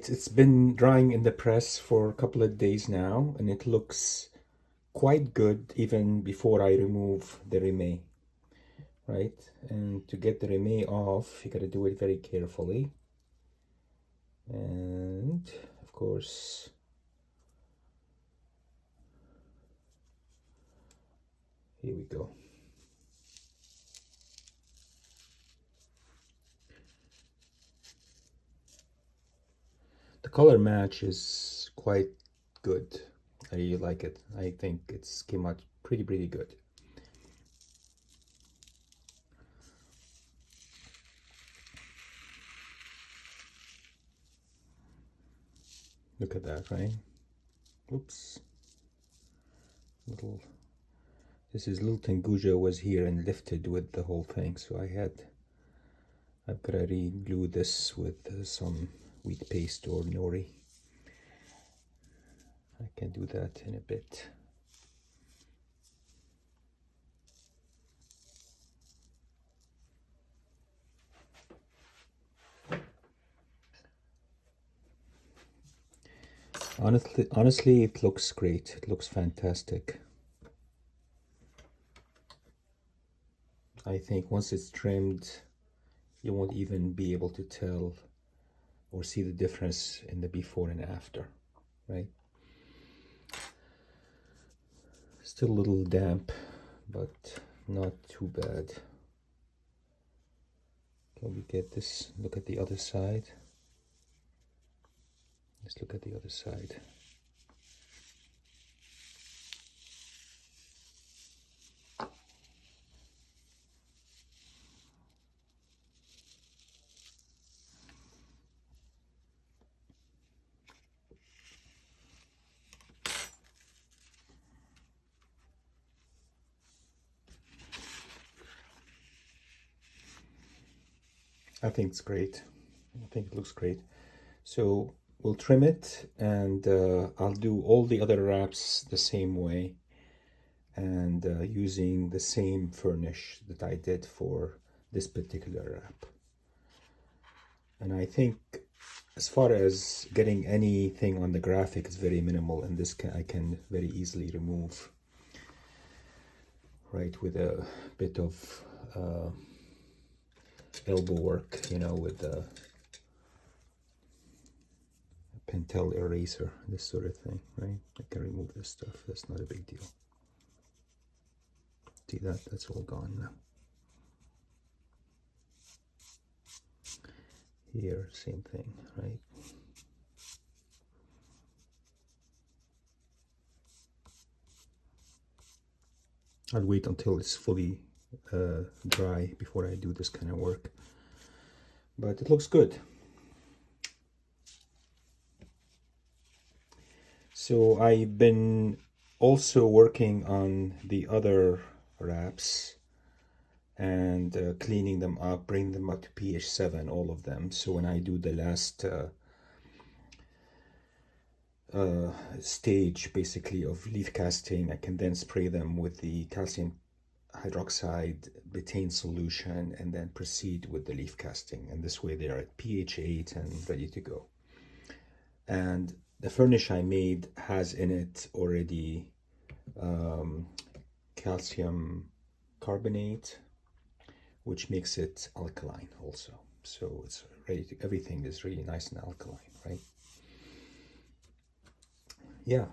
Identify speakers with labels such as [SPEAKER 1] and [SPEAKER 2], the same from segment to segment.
[SPEAKER 1] right, it's been drying in the press for a couple of days now, and it looks quite good even before I remove the remet, right? And to get the remet off, you gotta do it very carefully. And of course, here we go. The color match is quite good. I really like it. I think it's came out pretty good. Look at that, right? Oops. This is little Tenguja was here and lifted with the whole thing, so I've got to re-glue this with some wheat paste or nori. I can do that in a bit. Honestly, it looks great. It looks fantastic. I think once it's trimmed, you won't even be able to tell or see the difference in the before and after, right? Still a little damp, but not too bad. Can we get this? Look at the other side. Let's look at the other side. I think it's great. I think it looks great. So we'll trim it, and I'll do all the other wraps the same way, and using the same furnish that I did for this particular wrap. And I think as far as getting anything on the graphic is very minimal, and this I can very easily remove, right, with a bit of elbow work, you know, with the Pentel eraser, this sort of thing, right? I can remove this stuff. That's not a big deal. See that? That's all gone now. Here, same thing, right? I'll wait until it's fully dry before I do this kind of work. But it looks good. So I've been also working on the other wraps and cleaning them up, bring them up to pH 7, all of them. So when I do the last stage basically of leaf casting, I can then spray them with the calcium hydroxide betaine solution and then proceed with the leaf casting, and this way they're at pH 8 and ready to go. And the furnish I made has in it already calcium carbonate, which makes it alkaline also. So it's ready to, everything is really nice and alkaline, right? Yeah.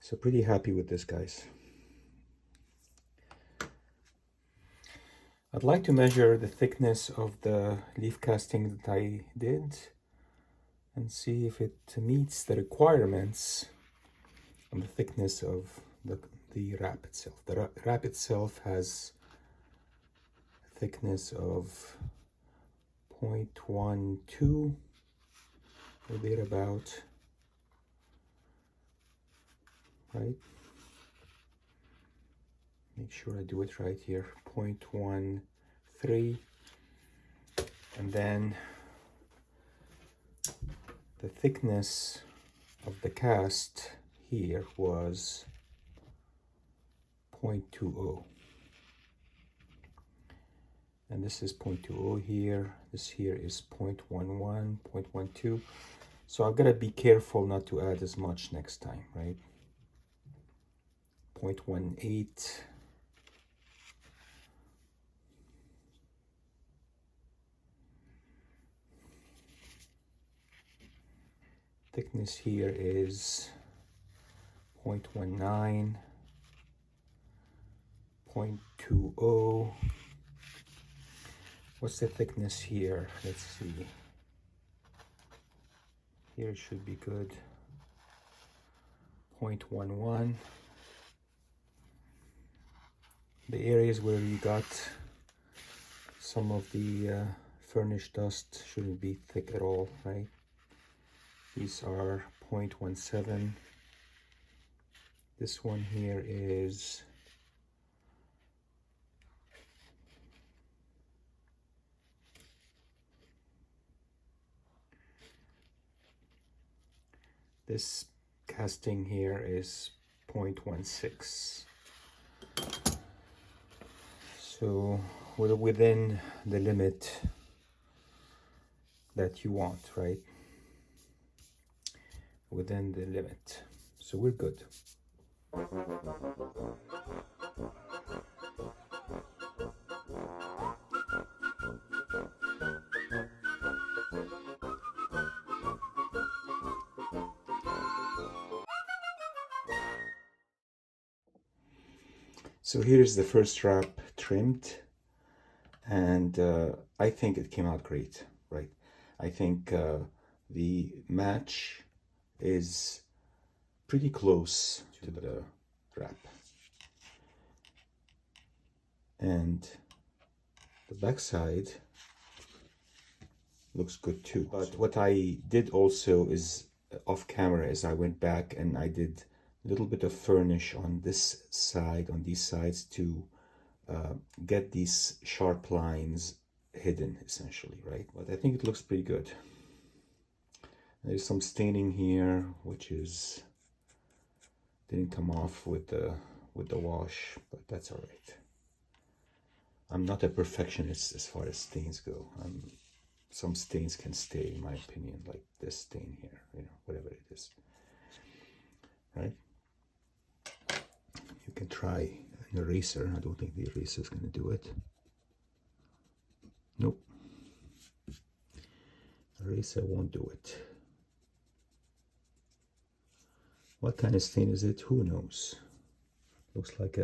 [SPEAKER 1] So pretty happy with this, guys. I'd like to measure the thickness of the leaf casting that I did and see if it meets the requirements on the thickness of the wrap itself. The wrap itself has a thickness of 0.12 or thereabout, right? Make sure I do it right here, 0.13, and then the thickness of the cast here was 0.20. and this is 0.20 here. This here is 0.11, 0.12. So I've got to be careful not to add as much next time, right? 0.18. Thickness here is 0.19, 0.20. What's the thickness here? Let's see. Here it should be good. 0.11. The areas where you got some of the furnish dust shouldn't be thick at all, right? These are 0.17. This one here is this casting here is 0.16. So we're within the limit that you want, right? Within the limit. So we're good. So here's the first wrap trimmed, and I think it came out great, right? I think the match is pretty close to the wrap. And the back side looks good too. But what I did also is off camera is I went back and I did a little bit of furnish on this side, on these sides, to get these sharp lines hidden essentially, right? But I think it looks pretty good. There's some staining here, which is didn't come off with the wash, but that's all right. I'm not a perfectionist as far as stains go. Some stains can stay, in my opinion, like this stain here, you know, whatever it is, right? You can try an eraser. I don't think the eraser is going to do it. Nope. Eraser won't do it. What kind of stain is it? Who knows? Looks like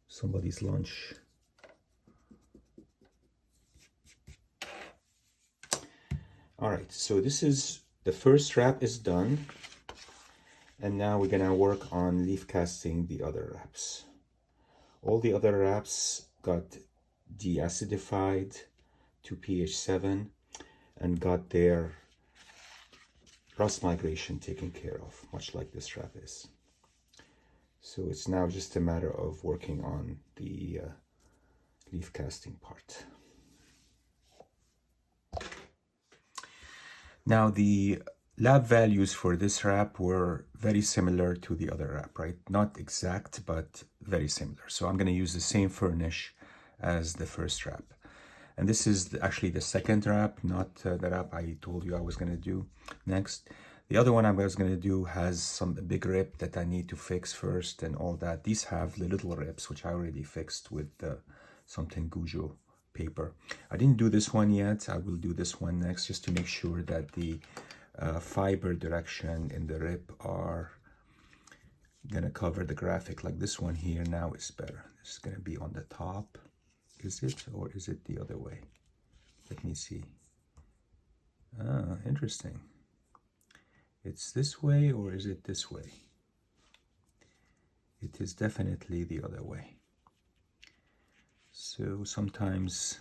[SPEAKER 1] somebody's lunch. All right, so this is the first wrap is done, and now we're gonna work on leaf casting the other wraps. All the other wraps got deacidified to pH 7 and got their rust migration taken care of, much like this wrap is. So it's now just a matter of working on the leaf casting part. Now the lab values for this wrap were very similar to the other wrap, right? Not exact, but very similar. So I'm going to use the same furnish as the first wrap. And this is actually the second wrap, not the wrap I told you I was going to do next. The other one I was going to do has some big rip that I need to fix first and all that. These have the little rips, which I already fixed with some Tengujo paper. I didn't do this one yet. I will do this one next just to make sure that the fiber direction in the rip are going to cover the graphic. Like this one here now is better. This is going to be on the top. Is it, or is it the other way? Let me see. Ah, interesting. It's this way, or is it this way? It is definitely the other way. So sometimes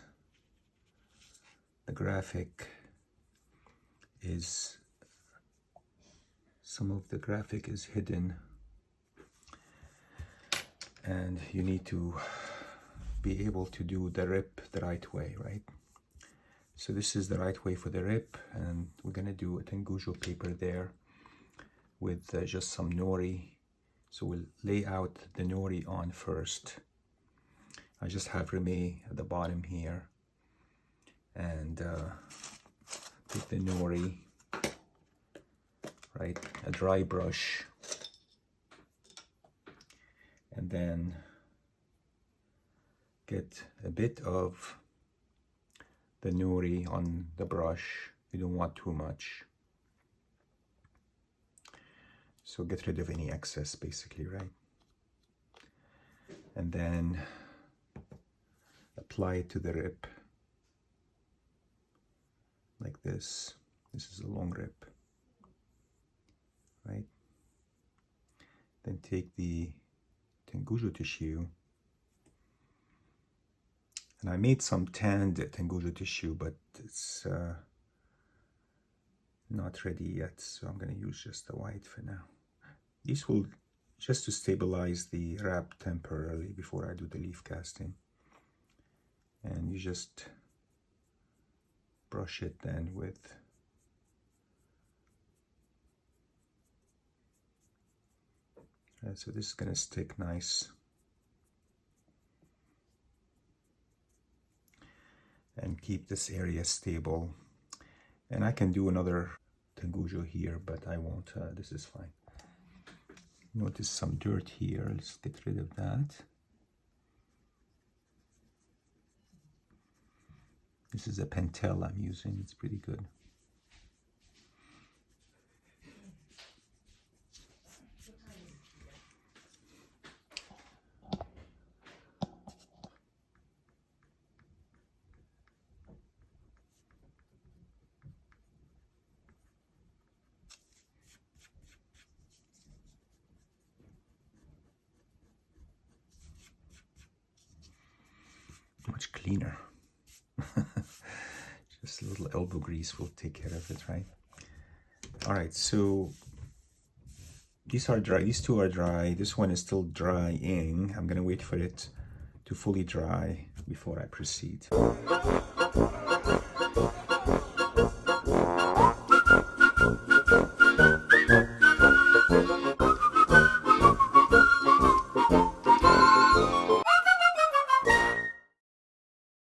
[SPEAKER 1] the graphic is, some of the graphic is hidden, and you need to be able to do the rip the right way, right? So this is the right way for the rip, and we're gonna do a Tengujo paper there with just some nori. So we'll lay out the nori on first, I just have rime at the bottom here, and take the nori, right, a dry brush, and then get a bit of the nori on the brush. You don't want too much, so get rid of any excess basically, right? And then apply it to the rib like this. This is a long rib, right? Then take the tengujo tissue, and I made some tanned tengujo tissue, but it's not ready yet, so I'm going to use just the white for now. These will just to stabilize the wrap temporarily before I do the leaf casting. And you just brush it then with so this is going to stick nice. And keep this area stable. And I can do another tengujo here, but I won't. This is fine. Notice some dirt here. Let's get rid of that. This is a pentel I'm using. It's pretty good. Much cleaner. Just a little elbow grease will take care of it, right? All right, so these are dry. These two are dry. This one is still drying. I'm gonna wait for it to fully dry before I proceed.